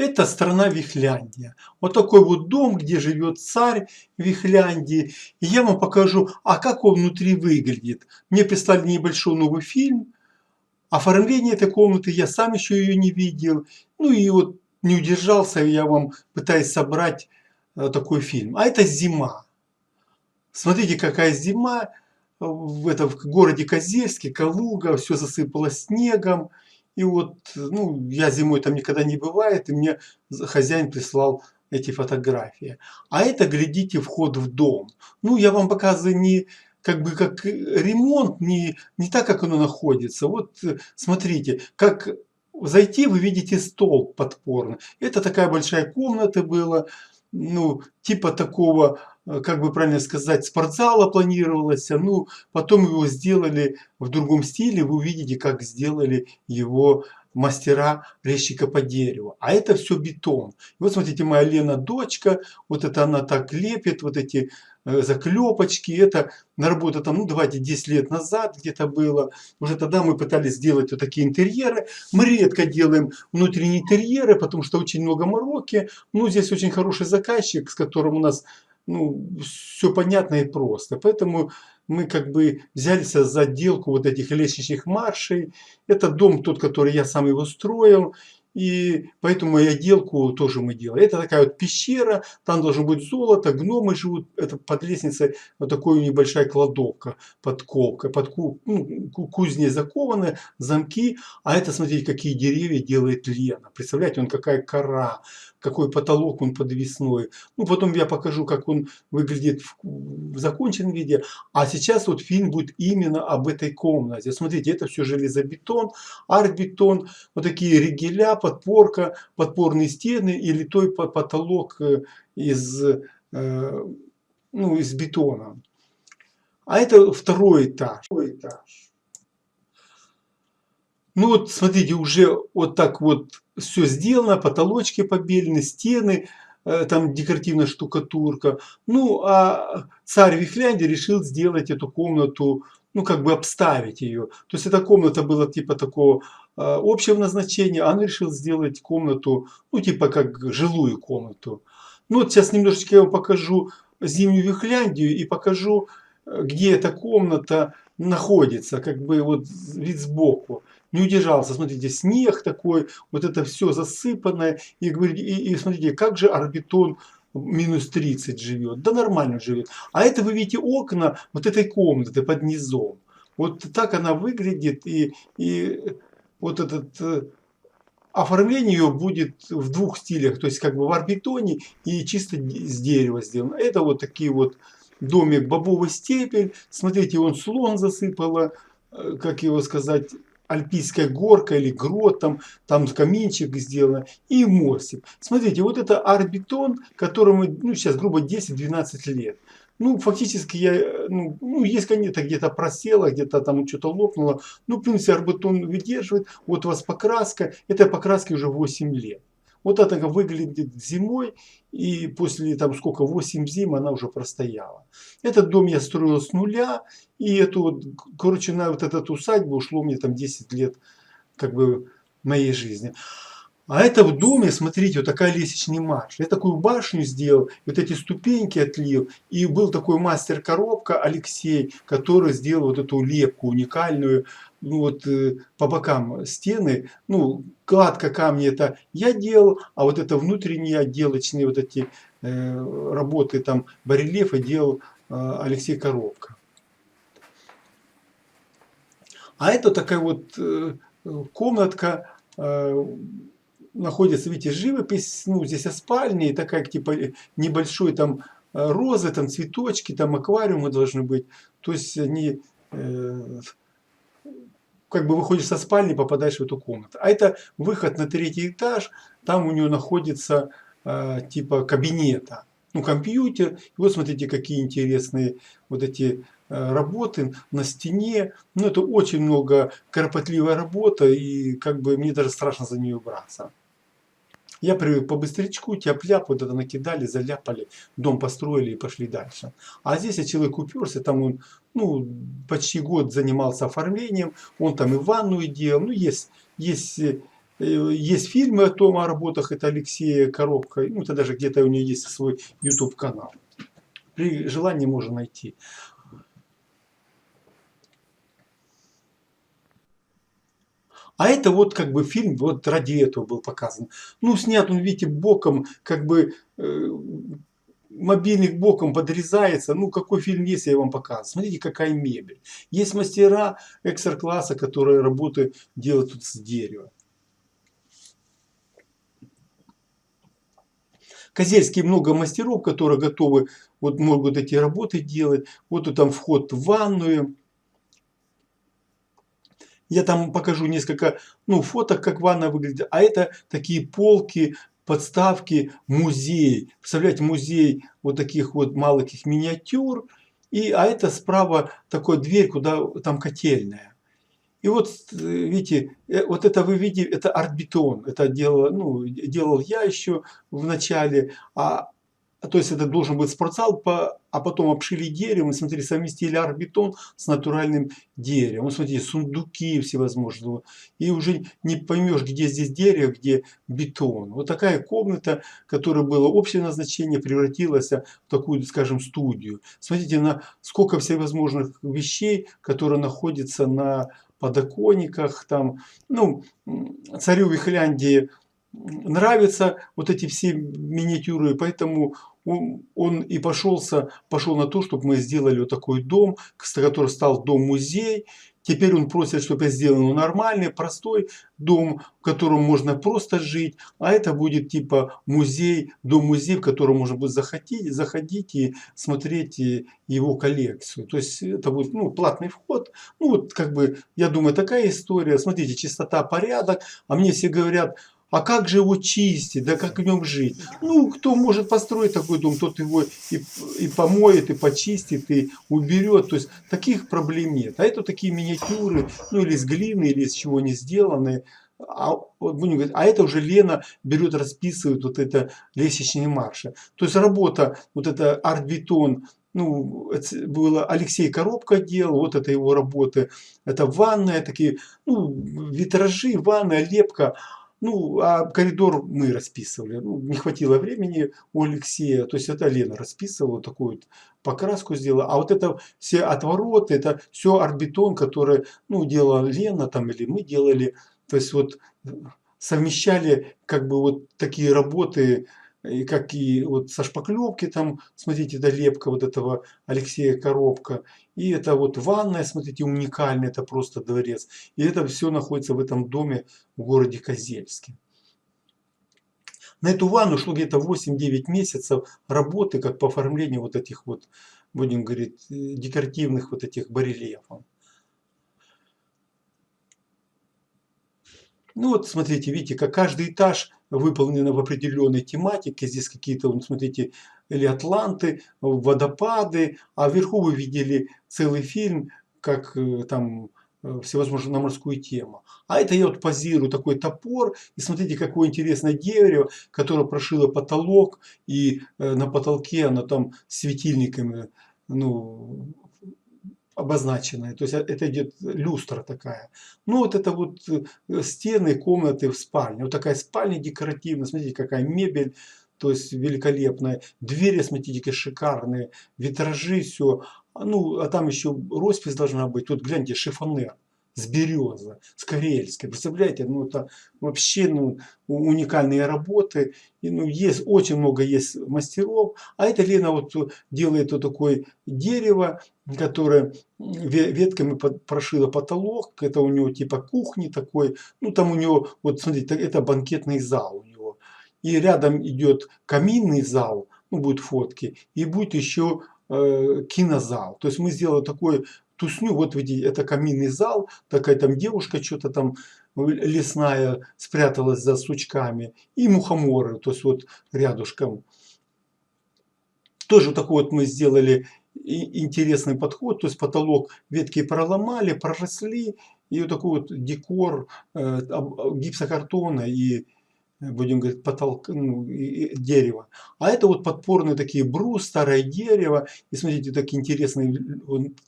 Это страна Вихляндия. Вот такой вот дом, где живет царь Вихляндии. И я вам покажу, а как он внутри выглядит. Мне прислали небольшой новый фильм. Оформление этой комнаты, я сам еще ее не видел. Ну и вот не удержался, я вам пытаюсь собрать такой фильм. А это зима. Смотрите, какая зима. В городе Козельске, Калуга, все засыпало снегом. И вот, ну, я зимой там никогда не бывает, и мне хозяин прислал эти фотографии. А это, глядите, вход в дом. Ну, я вам показываю не как бы как ремонт, не так, как оно находится. Вот смотрите, как зайти, вы видите стол подпорный. Это такая большая комната была, ну, типа такого, как бы правильно сказать, спортзала планировалось, ну, потом его сделали в другом стиле, вы увидите, как сделали его мастера резчика по дереву. А это все бетон. И вот смотрите, моя Лена дочка, вот это она так лепит, вот эти заклепочки, это наработано там, ну давайте 10 лет назад где-то было. Уже тогда мы пытались сделать вот такие интерьеры. Мы редко делаем внутренние интерьеры, потому что очень много мороки. Ну, здесь очень хороший заказчик, с которым у нас, ну, все понятно и просто. Поэтому мы как бы взялись за отделку вот этих лестничных маршей. Это дом тот, который я сам его строил. И поэтому и отделку тоже мы делаем. Это такая вот пещера, там должно быть золото, гномы живут. Это под лестницей вот такая небольшая кладовка, подколка, кузней закованы, замки. А это, смотрите, какие деревья делает Лена. Представляете, он какая кора, какой потолок он подвесной. Ну, потом я покажу, как он выглядит в законченном виде. А сейчас вот фильм будет именно об этой комнате. Смотрите, это все железобетон, арт-бетон, вот такие ригеля, подпорка, подпорные стены и литой потолок из, ну, из бетона. А это второй этаж. Ну вот смотрите, уже вот так вот все сделано, потолочки побелены, стены, там декоративная штукатурка. Ну а царь Вихляндии решил сделать эту комнату, ну как бы обставить ее. То есть эта комната была типа такого общего назначения, а он решил сделать комнату, ну типа как жилую комнату. Ну вот сейчас немножечко я вам покажу зимнюю Вихляндию и покажу, где эта комната находится, как бы вот вид сбоку. Не удержался, смотрите, снег такой, вот это все засыпанное. И смотрите, как же орбитон минус 30 живет. Да нормально живет. А это вы видите окна вот этой комнаты под низом. Вот так она выглядит. И вот этот оформление ее будет в двух стилях. То есть как бы в орбитоне и чисто с дерева сделано. Это вот такие вот домик бобовый стебель. Смотрите, он слон засыпало, как его сказать, альпийская горка или грот, там каминчик сделано и мостик. Смотрите, вот это арт-бетон, которому, ну, сейчас грубо 10-12 лет. Ну, фактически я, есть, конечно, где-то просело, где-то там что-то лопнуло. Ну, в принципе, арт-бетон выдерживает. Вот у вас покраска, этой покраске уже 8 лет. Вот это выглядит зимой, и после там сколько, 8 зим она уже простояла. Этот дом я строил с нуля, и эту вот, короче, на вот эту усадьбу ушло мне там 10 лет как бы моей жизни. А это в доме, смотрите, вот такая лестничная марш. Я такую башню сделал, вот эти ступеньки отлил. И был такой мастер-коробка Алексей, который сделал вот эту лепку уникальную. Ну вот по бокам стены, ну кладка камня это я делал, а вот это внутренние отделочные вот эти работы, там барельефы делал Алексей Коробка. А это такая вот комнатка, находится, видите, живопись, ну, здесь спальня, и такая, типа, небольшой там розы, там цветочки, там аквариумы должны быть. То есть они, как бы выходишь со спальни, попадаешь в эту комнату. А это выход на 3-й этаж, там у него находится типа кабинета. Ну, компьютер. И вот смотрите, какие интересные вот эти работы на стене. Ну, это очень много кропотливая работа, и как бы мне даже страшно за нее браться. Я привык по быстрячку, тяп-ляп, вот это накидали, заляпали, дом построили и пошли дальше. А здесь я человек уперся, там он, ну, почти год занимался оформлением, он там и ванную делал, ну, есть есть фильмы о том, о работах, это Алексея Коробко, ну, это даже где-то у нее есть свой YouTube канал. При желании можно найти. А это вот как бы фильм вот ради этого был показан. Ну, снят он, видите, боком, как бы мобильник боком подрезается. Ну, какой фильм есть, я вам показываю. Смотрите, какая мебель. Есть мастера экстра-класса, которые работы делают тут с дерева. Козельске много мастеров, которые готовы, вот могут эти работы делать. Вот тут там вход в ванную. Я там покажу несколько, ну, фоток, как ванна выглядит. А это такие полки, подставки, музей. Представляете, музей вот таких вот маленьких миниатюр. А это справа такой дверь, куда там котельная. И вот, видите, вот это вы видите, это арт-бетон. Это делал я еще в начале. То есть это должен быть спортзал, а потом обшили деревом, и смотрите, совместили арт-бетон с натуральным деревом. Вот смотрите, сундуки всевозможные. И уже не поймешь, где здесь дерево, где бетон. Вот такая комната, которая была общее назначение, превратилась в такую, скажем, студию. Смотрите, на сколько всевозможных вещей, которые находятся на подоконниках. Там, ну, царю Вихляндии нравятся вот эти все миниатюры, поэтому он и пошел на то, чтобы мы сделали вот такой дом, который стал дом-музей. Теперь он просит, чтобы я сделал нормальный, простой дом, в котором можно просто жить. А это будет типа музей, дом-музей, в котором можно будет заходить и смотреть его коллекцию. То есть это будет, ну, платный вход. Ну, вот как бы, я думаю, такая история. Смотрите, чистота, порядок. А мне все говорят: а как же его чистить, да как в нем жить? Ну, кто может построить такой дом, тот его и помоет, и почистит, и уберет. То есть таких проблем нет. А это такие миниатюры, ну или из глины, или из чего они сделаны. Вот будем говорить, а это уже Лена берет, расписывает вот это лестничные марши. То есть работа, вот это арт-бетон, ну, это было Алексей Коробко делал, вот это его работы. Это ванная, такие, ну, витражи, ванная, лепка. Ну, а коридор мы расписывали. Ну, не хватило времени у Алексея. То есть это Лена расписывала, такую вот покраску сделала. А вот это все отвороты, это все арт-бетон, который, ну, делала Лена там или мы делали. То есть вот совмещали как бы вот такие работы, и как и вот со шпаклевки там, смотрите, это лепка вот этого Алексея Коробко. И это вот ванная, смотрите, уникальная, это просто дворец. И это все находится в этом доме в городе Козельске. На эту ванну шло где-то 8-9 месяцев работы, как по оформлению вот этих вот, будем говорить, декоративных вот этих барельефов. Ну вот смотрите, видите, как каждый этаж выполнен в определенной тематике. Здесь какие-то, вот, смотрите, или атланты, водопады. А вверху вы видели целый фильм, как там всевозможно на морскую тему. А это я вот позирую такой топор. И смотрите, какое интересное дерево, которое прошило потолок. И на потолке оно там светильниками, ну, обозначенная. То есть это идет люстра такая. Ну вот это вот стены, комнаты в спальне. Вот такая спальня декоративная. Смотрите, какая мебель. То есть великолепная. Двери, смотрите, какие шикарные. Витражи, все. Ну, а там еще роспись должна быть. Тут, гляньте, шифонер с березы, с карельской. Представляете, ну это вообще, ну, уникальные работы. И, ну, есть, очень много есть мастеров. А это Лена вот делает вот такое дерево, которое ветками прошила потолок. Это у него типа кухни такой. Ну, там у него, вот смотрите, это банкетный зал у него. И рядом идет каминный зал, ну, будут фотки, и будет еще кинозал. То есть мы сделали такой тусню, вот видите, это каминный зал, такая там девушка что-то там лесная спряталась за сучками, и мухоморы, то есть вот рядышком. Тоже такой вот мы сделали интересный подход, то есть потолок ветки проломали, проросли, и вот такой вот декор гипсокартона и будем говорить, потолка, ну, дерева. А это вот подпорные такие брус, старое дерево. И смотрите, такие интересные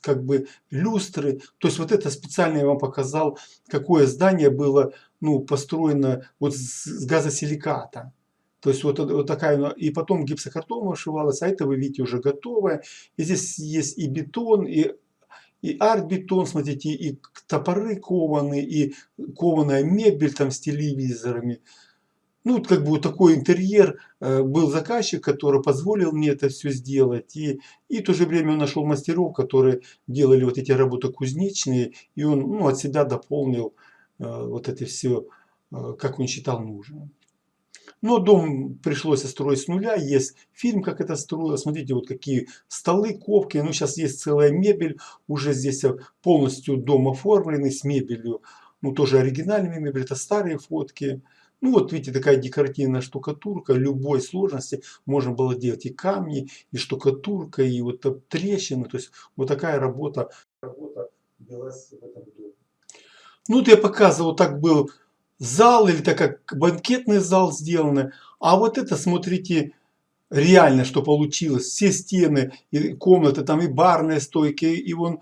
как бы люстры. То есть вот это специально я вам показал, какое здание было, ну, построено вот с газосиликата. То есть вот такая, и потом гипсокартон вышивалась, а это вы видите уже готовое. И здесь есть и бетон, и арт-бетон, смотрите, и топоры кованые, и кованая мебель там с телевизорами. Ну, вот как бы вот такой интерьер. Был заказчик, который позволил мне это все сделать. И в то же время он нашел мастеров, которые делали вот эти работы кузнечные. И он, ну, от себя дополнил вот это все, как он считал нужным. Но дом пришлось строить с нуля. Есть фильм, как это строилось. Смотрите, вот какие столы, ковки. Ну, сейчас есть целая мебель. Уже здесь полностью дом оформленный с мебелью. Ну, тоже оригинальными мебель. Это старые фотки. Ну, вот видите, такая декоративная штукатурка любой сложности. Можно было делать и камни, и штукатурка, и вот трещины. То есть вот такая работа велась в этом доме. Ну, вот я показывал, так был зал, или так как банкетный зал сделаны. А вот это, смотрите, реально, что получилось. Все стены, и комнаты, там и барные стойки, и вон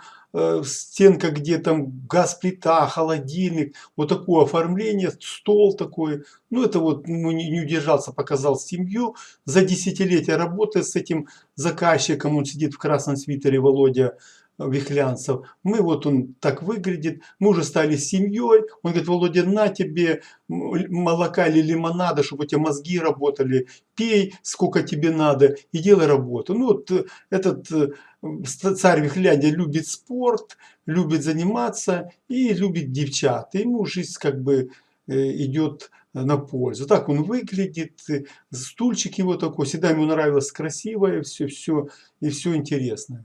стенка, где там газ-плита, холодильник. Вот такое оформление, стол такой. Ну, это вот, ну, не удержался, показал семью. За десятилетия работы с этим заказчиком, он сидит в красном свитере, Володя Вихлянцев. Мы вот он так выглядит. Мы уже стали семьей. Он говорит: Володя, на тебе молока или лимонада, чтобы у тебя мозги работали. Пей, сколько тебе надо, и делай работу. Ну вот этот царь Вихляндия любит спорт, любит заниматься и любит девчат. И ему жизнь как бы идет на пользу. Так он выглядит, стульчик его такой, всегда ему нравилось красивое, все, и все интересное.